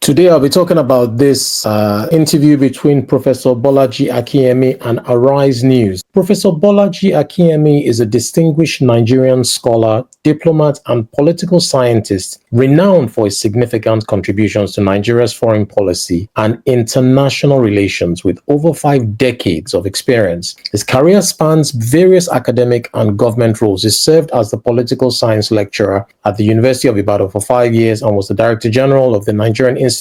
Today, I'll be talking about this interview between Professor Bolaji Akinyemi and Arise News. Professor Bolaji Akinyemi is a distinguished Nigerian scholar, diplomat, and political scientist renowned for his significant contributions to Nigeria's foreign policy and international relations with over 5 decades of experience. His career spans various academic and government roles. He served as the political science lecturer at the University of Ibadan for 5 years and was the Director General of the Nigerian Institute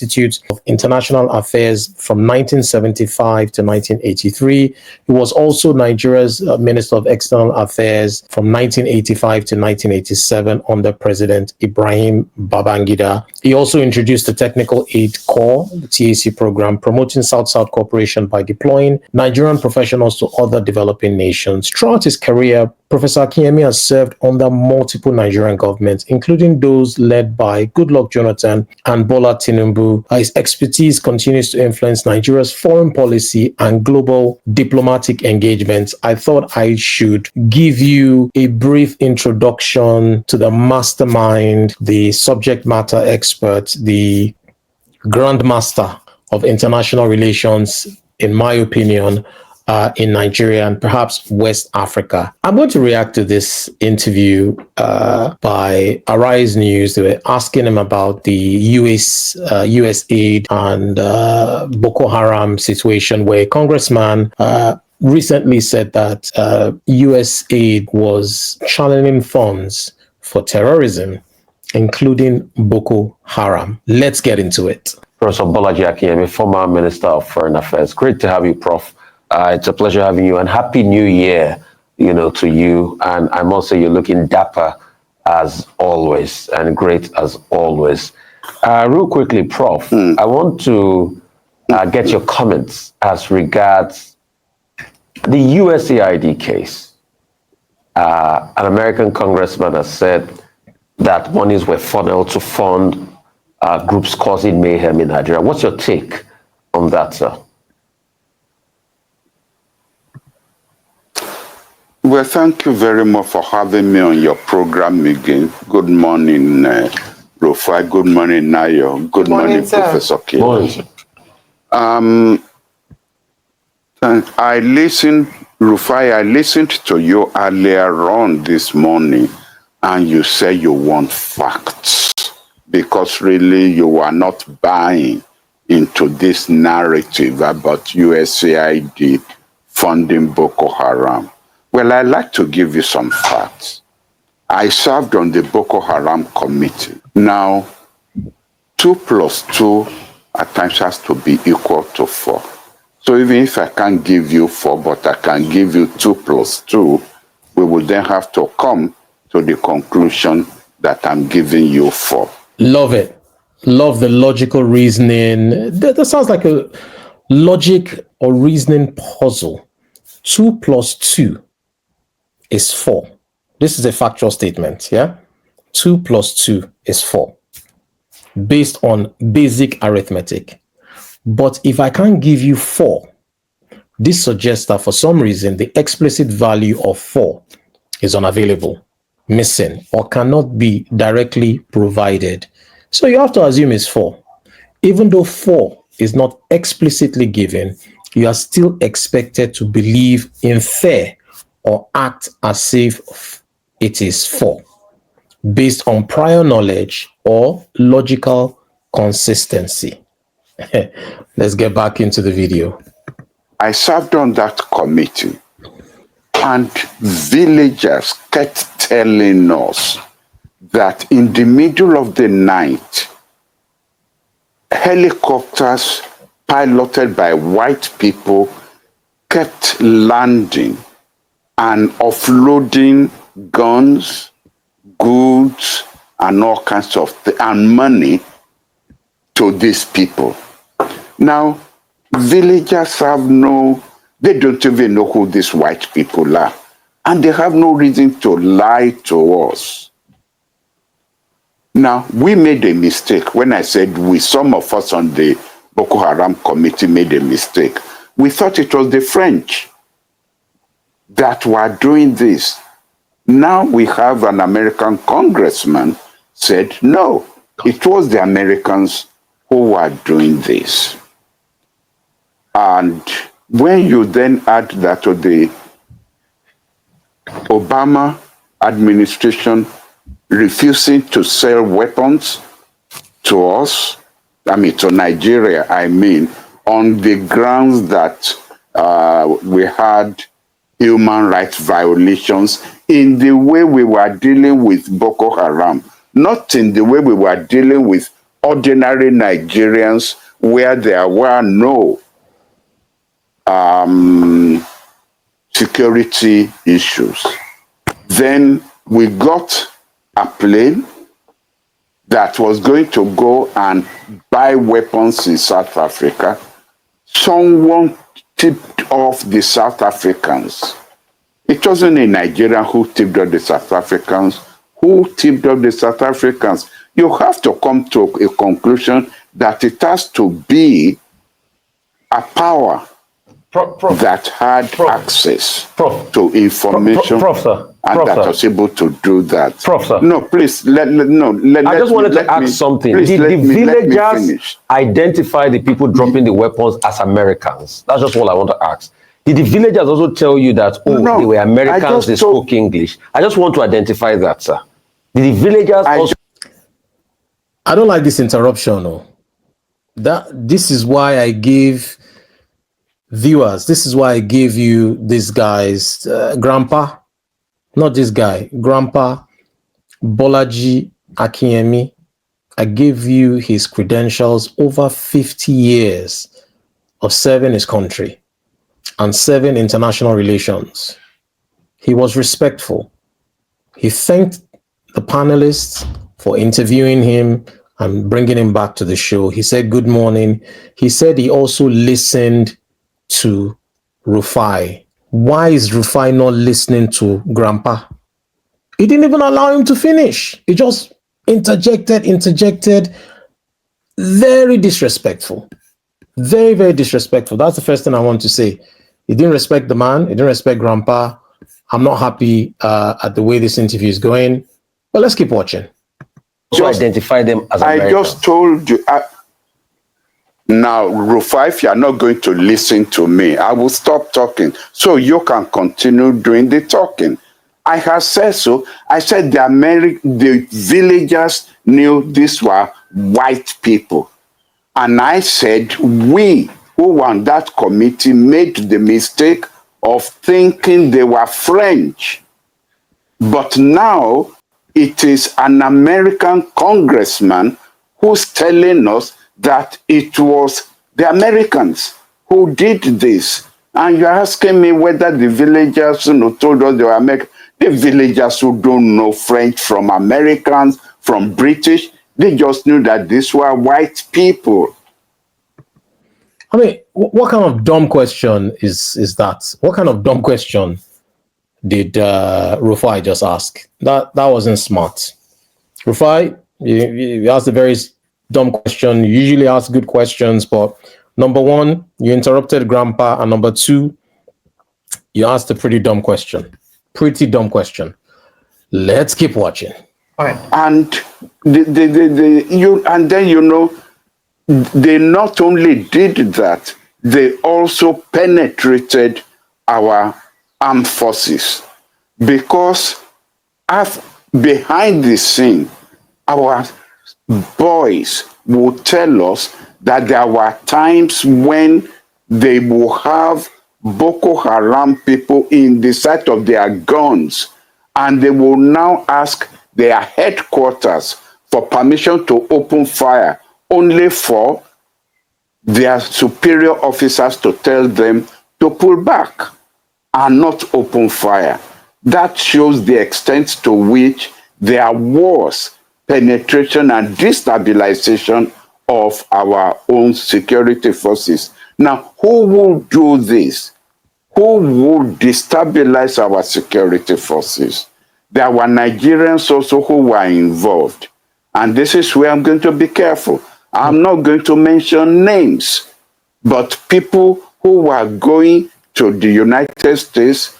of International Affairs from 1975 to 1983. He was also Nigeria's Minister of External Affairs from 1985 to 1987 under President Ibrahim Babangida. He also introduced the Technical Aid Corps, the TAC program, promoting South-South cooperation by deploying Nigerian professionals to other developing nations. Throughout his career, Professor Akinyemi has served under multiple Nigerian governments, including those led by Goodluck Jonathan and Bola Tinubu. His expertise continues to influence Nigeria's foreign policy and global diplomatic engagements. I thought I should give you a brief introduction to the mastermind, the subject matter expert, the grandmaster of international relations, in my opinion, in Nigeria and perhaps West Africa. I'm going to react to this interview by Arise News. They were asking him about the USAID and Boko Haram situation, where a congressman recently said that USAID was channeling funds for terrorism, including Boko Haram. Let's get into it. Professor Bolaji Akinyemi, former Minister of Foreign Affairs. Great to have you, Prof. It's a pleasure having you, and Happy New Year, to you. And I must say you're looking dapper as always, and great as always. Real quickly, Prof, I want to get your comments as regards the USAID case. An American congressman has said that monies were funneled to fund groups causing mayhem in Nigeria. What's your take on that, sir? Well, thank you very much for having me on your program again. Good morning, Rufai. Good morning, Nayo. Good morning, Professor K. I listened to you earlier on this morning, and you say you want facts, because really you are not buying into this narrative about USAID funding Boko Haram. Well, I'd like to give you some facts. I served on the Boko Haram committee. Now, 2 plus 2 at times has to be equal to 4. So even if I can't give you 4, but I can give you 2 plus 2, we will then have to come to the conclusion that I'm giving you 4. Love it. Love the logical reasoning. That sounds like a logic or reasoning puzzle. 2 plus 2 is 4. This is a factual statement, yeah? 2 plus 2 is 4, based on basic arithmetic. But if I can't give you 4, this suggests that for some reason, the explicit value of 4 is unavailable, missing, or cannot be directly provided. So you have to assume it's 4. Even though 4 is not explicitly given, you are still expected to believe, infer, or act as if it is 4, based on prior knowledge or logical consistency. Let's get back into the video. I served on that committee, and villagers kept telling us that in the middle of the night, helicopters piloted by white people kept landing and offloading guns, goods, and all kinds of and money to these people. Now, villagers they don't even know who these white people are, and they have no reason to lie to us. Now, we made a mistake. When I said we, some of us on the Boko Haram committee made a mistake. We thought it was the French that were doing this. Now we have an American congressman said, no, it was the Americans who were doing this. And when you then add that to the Obama administration refusing to sell weapons to us, to Nigeria, on the grounds that we had human rights violations in the way we were dealing with Boko Haram, not in the way we were dealing with ordinary Nigerians where there were no security issues. Then we got a plane that was going to go and buy weapons in South Africa. Someone tipped off the South Africans. It wasn't a Nigerian who tipped off the South Africans. Who tipped off the South Africans? You have to come to a conclusion that it has to be a power Prof, that had access to information sir. and that was able to do that. Prof, sir. No, please, I just wanted to ask something. Did the villagers identify the people dropping the weapons as Americans? That's just all I want to ask. Did the villagers also tell you that, they were Americans, they spoke English? I just want to identify that, sir. Did the villagers also... I don't like this interruption. No. This is why I give viewers, this is why I gave you this guy's grandpa, not this guy, Grandpa Bolaji Akinyemi. I gave you his credentials, over 50 years of serving his country and serving international relations. He was respectful. He thanked the panelists for interviewing him and bringing him back to the show. He said, good morning. He said he also listened to Rufai. Why is Rufai not listening to Grandpa? He didn't even allow him to finish. He just interjected. Very disrespectful. Very, very disrespectful. That's the first thing I want to say. He didn't respect the man. He didn't respect Grandpa. I'm not happy at the way this interview is going. But let's keep watching. So identify them as Americans. I just told you. Now, Rufai, if you are not going to listen to me, I will stop talking so you can continue doing the talking. I have said so. I said the villagers knew these were white people. And I said we who were on that committee made the mistake of thinking they were French. But now it is an American congressman who's telling us that it was the Americans who did this. And you're asking me whether the villagers told us they were American. The villagers who don't know French from Americans, from British, they just knew that these were white people. I mean, what kind of dumb question is that? What kind of dumb question did Rufai just ask? That wasn't smart. Rufai, you asked a very dumb question. You usually ask good questions, but number one, you interrupted Grandpa, and number two, you asked a pretty dumb question. Pretty dumb question. Let's keep watching. All right. And they not only did that, they also penetrated our armed forces, because behind the scene, our boys would tell us that there were times when they will have Boko Haram people in the sight of their guns, and they will now ask their headquarters for permission to open fire, only for their superior officers to tell them to pull back and not open fire. That shows the extent to which there was penetration and destabilization of our own security forces. Now, who will do this? Who will destabilize our security forces? There were Nigerians also who were involved. And this is where I'm going to be careful. I'm not going to mention names, but people who were going to the United States,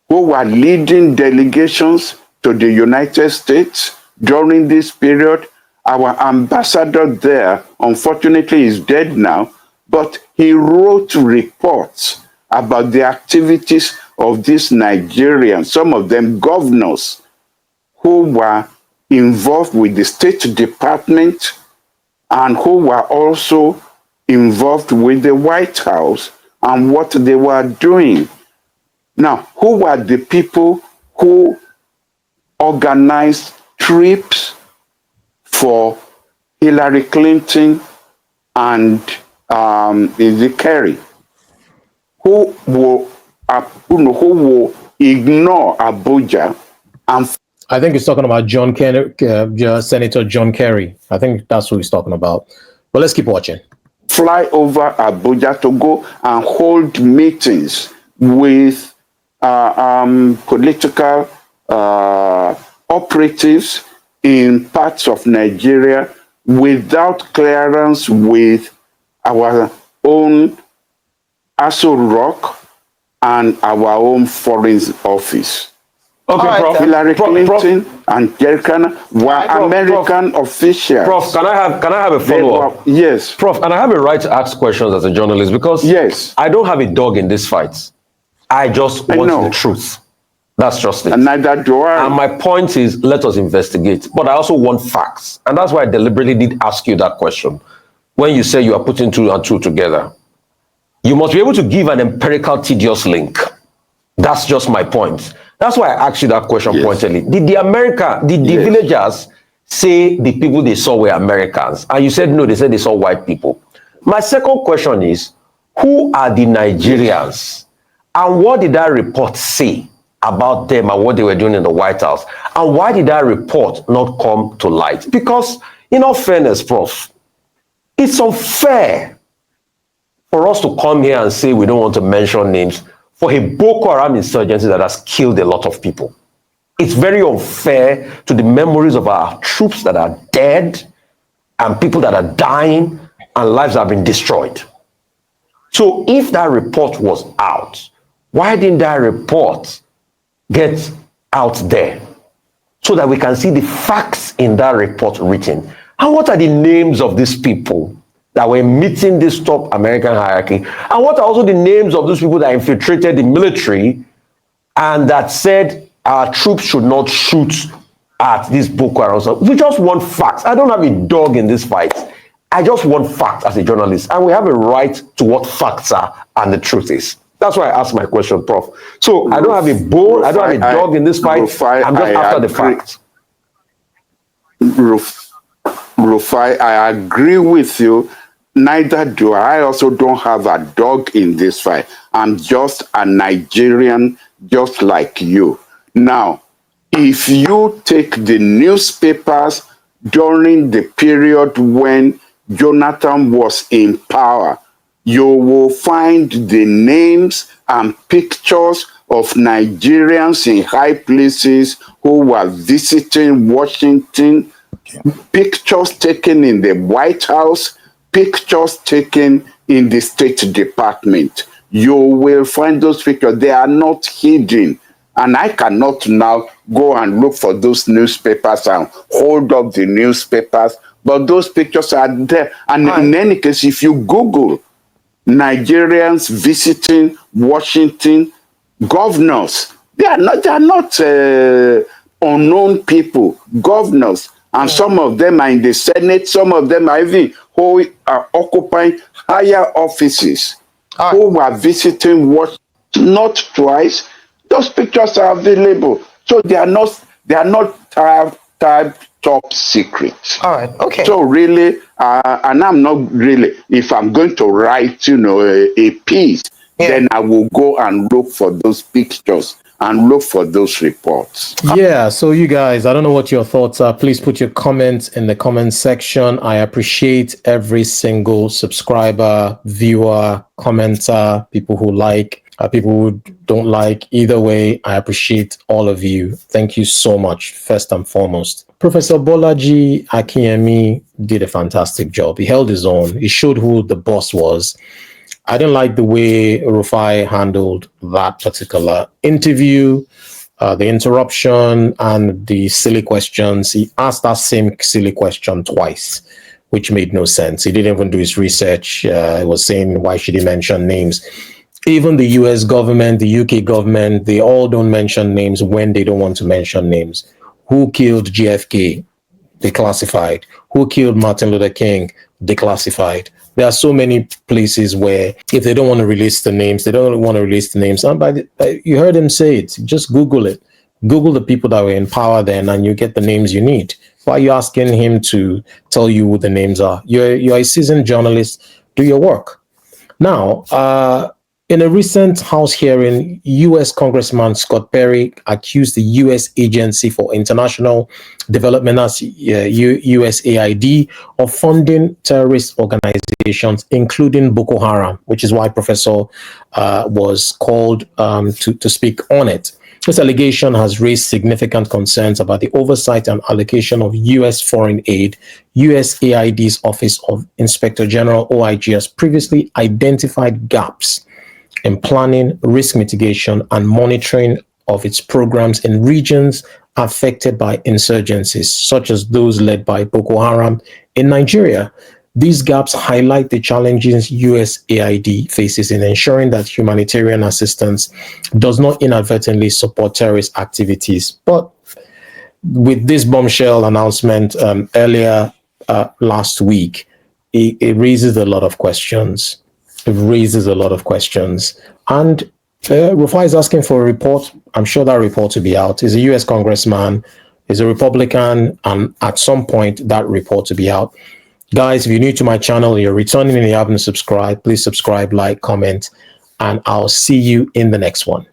who were leading delegations to the United States during this period, our ambassador there, unfortunately, is dead now, but he wrote reports about the activities of these Nigerians, some of them governors, who were involved with the State Department and who were also involved with the White House and what they were doing. Now, who were the people who organized trips for Hillary Clinton and Kerry? Who will ignore Abuja and I think he's talking about John Kerry, Senator John Kerry. I think that's what he's talking about. But let's keep watching. fly over Abuja to go and hold meetings with political operatives in parts of Nigeria without clearance with our own Aso Rock and our own foreign office. Okay, Right, Prof. Hillary Clinton Prof. and Jerkan were American officials. Prof, can I have a follow-up? Yes. Prof, and I have a right to ask questions as a journalist because Yes. I don't have a dog in this fight. I just want the truth. That's just it. And neither do I. And my point is, let us investigate. But I also want facts. And that's why I deliberately did ask you that question. When you say you are putting two and two together, you must be able to give an empirical, tedious link. That's just my point. That's why I asked you that question pointedly. Did the villagers say the people they saw were Americans? And you said no, they said they saw white people. My second question is, who are the Nigerians? And what did that report say about them and what they were doing in the White House? And why did that report not come to light? Because, in all fairness, Prof, it's unfair for us to come here and say we don't want to mention names for a Boko Haram insurgency that has killed a lot of people. It's very unfair to the memories of our troops that are dead and people that are dying and lives have been destroyed. So if that report was out, why didn't that report get out there so that we can see the facts in that report written? And what are the names of these people that were meeting this top American hierarchy? And what are also the names of those people that infiltrated the military and that said our troops should not shoot at this Boko Haram? So we just want facts. I don't have a dog in this fight. I just want facts as a journalist. And we have a right to what facts are and the truth is. That's why I asked my question, Prof. So I don't have a bull, I don't have a dog in this fight. I'm just after the facts. Rufai, I agree with you. Neither do I. I also don't have a dog in this fight. I'm just a Nigerian, just like you. Now, if you take the newspapers during the period when Jonathan was in power, you will find the names and pictures of Nigerians in high places who were visiting Washington, pictures taken in the White House, pictures taken in the State Department. You will find those pictures. They are not hidden. And I cannot now go and look for those newspapers and hold up the newspapers, but those pictures are there. And in any case, if you Google Nigerians visiting Washington, governors, they are not unknown people, governors. And some of them are in the Senate, some of them are even who are occupying higher offices, who were visiting Washington, not twice. Those pictures are available. So they are not top secret. All right, okay. So really, and I'm not really, if I'm going to write, a piece, then I will go and look for those pictures and look for those reports. Yeah, so you guys, I don't know what your thoughts are. Please put your comments in the comment section. I appreciate every single subscriber, viewer, commenter, people who like, people who don't like. Either way, I appreciate all of you. Thank you so much, first and foremost. Professor Bolaji Akinyemi did a fantastic job. He held his own. He showed who the boss was. I didn't like the way Rufai handled that particular interview. the interruption and the silly questions. He asked that same silly question twice, which made no sense. He didn't even do his research. He was saying, why should he mention names? Even the US government, the UK government, they all don't mention names when they don't want to mention names. Who killed JFK? Declassified. Who killed Martin Luther King? Declassified. There are so many places where if they don't want to release the names, they don't want to release the names. And you heard him say it. Just Google it. Google the people that were in power then, and you get the names you need. Why are you asking him to tell you who the names are? You're a seasoned journalist. Do your work. Now, in a recent House hearing, U.S. Congressman Scott Perry accused the U.S. Agency for International Development, USAID, of funding terrorist organizations, including Boko Haram, which is why Professor was called to speak on it. This allegation has raised significant concerns about the oversight and allocation of U.S. foreign aid. USAID's Office of Inspector General, OIG, has previously identified gaps in planning, risk mitigation, and monitoring of its programs in regions affected by insurgencies, such as those led by Boko Haram in Nigeria. These gaps highlight the challenges USAID faces in ensuring that humanitarian assistance does not inadvertently support terrorist activities. But with this bombshell announcement earlier last week, it raises a lot of questions. It raises a lot of questions. And Rufai is asking for a report. I'm sure that report will be out. He's a US congressman, he's a Republican, and at some point that report will be out. Guys, if you're new to my channel, you're returning and you haven't subscribed, please subscribe, like, comment, and I'll see you in the next one.